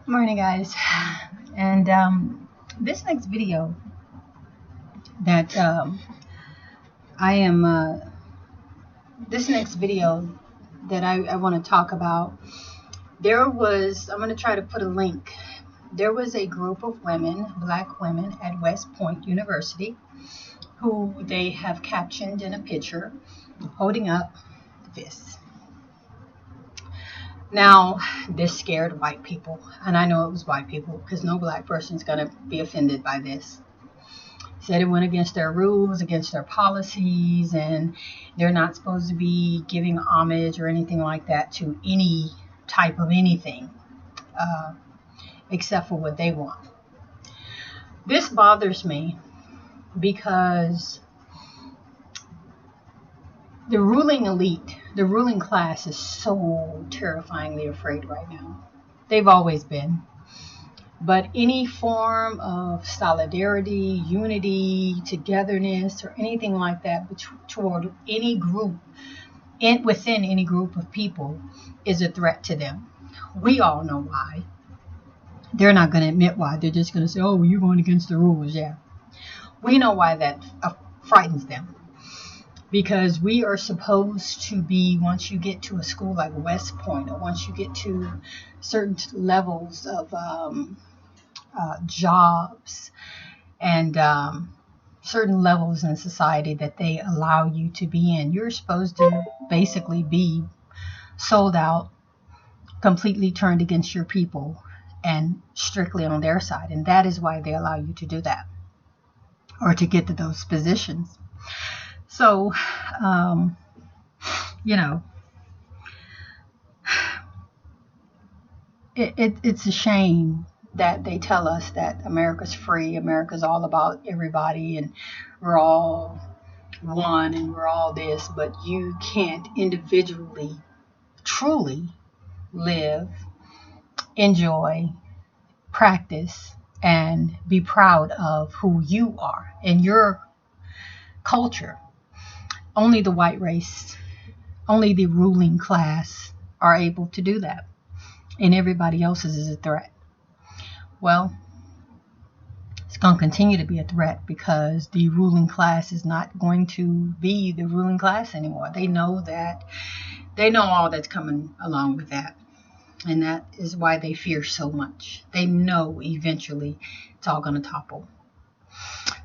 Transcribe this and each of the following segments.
Morning, guys. And this next video that I am, this next video that I want to talk about, I'm going to try to put a link. There was a group of women, black women at West Point University, who they have captioned in a picture holding up fists. Now, this scared white people, and I know it was white people because no black person is going to be offended by this. Said it went against their rules, against their policies, and they're not supposed to be giving homage or anything like that to any type of anything except for what they want. This bothers me because the ruling elite, the ruling class is so terrifyingly afraid right now. They've always been. But any form of solidarity, unity, togetherness, or anything like that toward any group, within any group of people, is a threat to them. We all know why. They're not going to admit why. They're just going to say, oh, you're going against the rules. Yeah. We know why that frightens them. Because we are supposed to be, once you get to a school like West Point, or once you get to certain levels of jobs and certain levels in society that they allow you to be in, you're supposed to basically be sold out, completely turned against your people, and strictly on their side. And that is why they allow you to do that, or to get to those positions. So, it's a shame that they tell us that America's free, America's all about everybody, and we're all one, and we're all this, but you can't individually, truly live, enjoy, practice, and be proud of who you are and your culture. Only the white race, only the ruling class are able to do that. And everybody else's is a threat. Well, it's going to continue to be a threat because the ruling class is not going to be the ruling class anymore. They know that. They know all that's coming along with that. And that is why they fear so much. They know eventually it's all going to topple.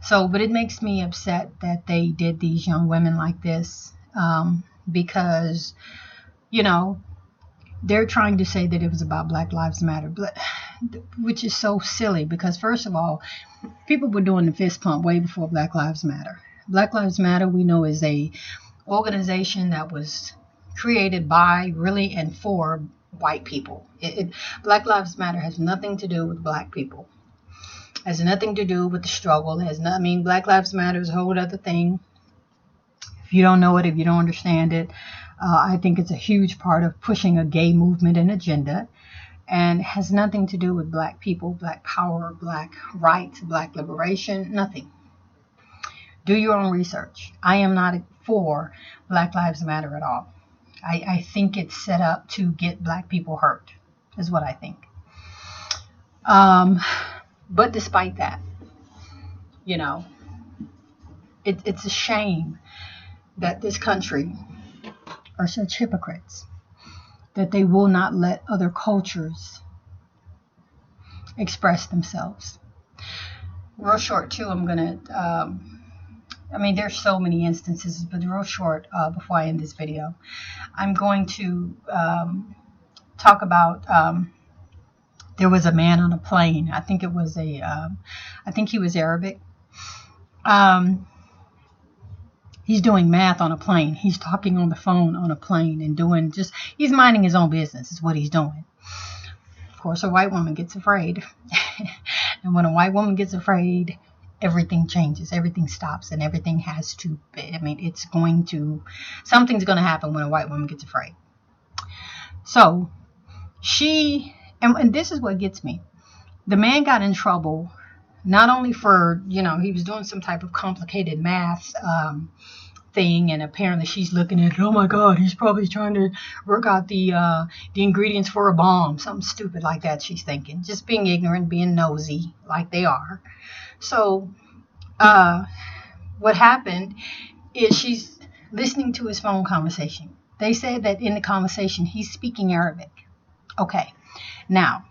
So, but it makes me upset that they did these young women like this because, they're trying to say that it was about Black Lives Matter, which is so silly because, first of all, people were doing the fist pump way before Black Lives Matter. Black Lives Matter, we know, is a organization that was created by, really, and for white people. Black Lives Matter has nothing to do with black people. Has nothing to do with the struggle. Black Lives Matter is a whole other thing. If you don't know it, if you don't understand it, I think it's a huge part of pushing a gay movement and agenda, and has nothing to do with black people, black power, black rights, black liberation, nothing. Do your own research. I am not for Black Lives Matter at all. I think it's set up to get black people hurt, is what I think. But despite that, it's a shame that this country are such hypocrites that they will not let other cultures express themselves. Real short, too, I'm going to, there's so many instances, but real short, before I end this video, I'm going to talk about, there was a man on a plane. I think he was Arabic. He's doing math on a plane. He's talking on the phone on a plane and he's minding his own business is what he's doing. Of course, a white woman gets afraid. And when a white woman gets afraid, everything changes, everything stops, and everything has to, something's going to happen when a white woman gets afraid. So and this is what gets me. The man got in trouble not only for, he was doing some type of complicated math thing, and apparently she's looking at it, oh my God, he's probably trying to work out the ingredients for a bomb, something stupid like that. She's thinking, just being ignorant, being nosy like they are. So what happened is she's listening to his phone conversation. They said that in the conversation he's speaking Arabic. Okay, now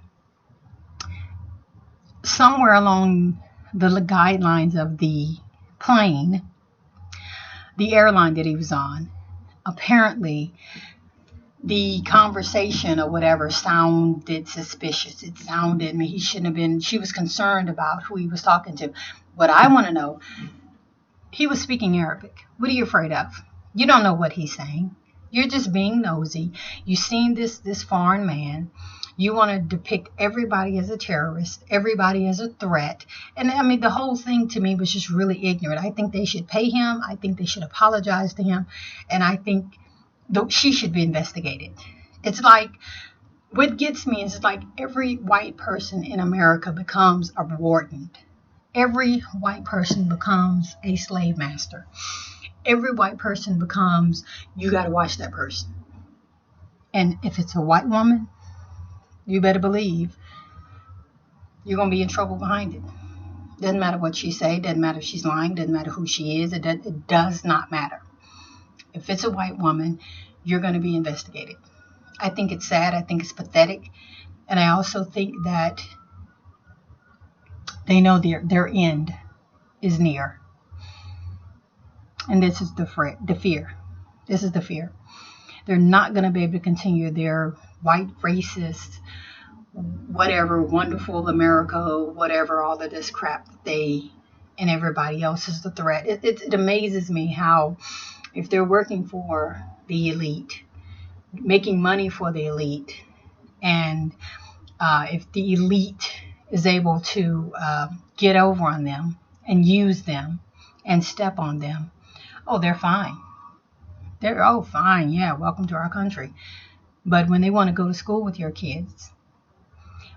somewhere along the guidelines of the plane, the airline that he was on, apparently the conversation or whatever sounded suspicious. It sounded, I mean, he shouldn't have been, she was concerned about who he was talking to. What I want to know, he was speaking Arabic. What are you afraid of? You don't know what he's saying. You're just being nosy. You've seen this foreign man. You want to depict everybody as a terrorist, everybody as a threat. And I mean, the whole thing to me was just really ignorant. I think they should pay him. I think they should apologize to him. And I think she should be investigated. It's like, what gets me is like every white person in America becomes a warden. Every white person becomes a slave master. Every white person becomes, you got to watch that person. And if it's a white woman, you better believe you're going to be in trouble behind it. Doesn't matter what she say. Doesn't matter if she's lying. Doesn't matter who she is. It does not matter. If it's a white woman, you're going to be investigated. I think it's sad. I think it's pathetic. And I also think that they know their end is near. And this is the fear. This is the fear. They're not going to be able to continue their white racist, whatever, wonderful America, whatever, all of this crap that they and everybody else is the threat. It amazes me how, if they're working for the elite, making money for the elite, and if the elite is able to get over on them and use them and step on them, oh, they're fine. They're, oh, fine, yeah, welcome to our country. But when they want to go to school with your kids,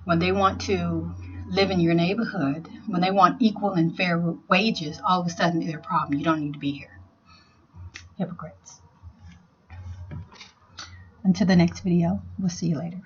when they want to live in your neighborhood, when they want equal and fair wages, all of a sudden they're a problem. You don't need to be here. Hypocrites. Until the next video, we'll see you later.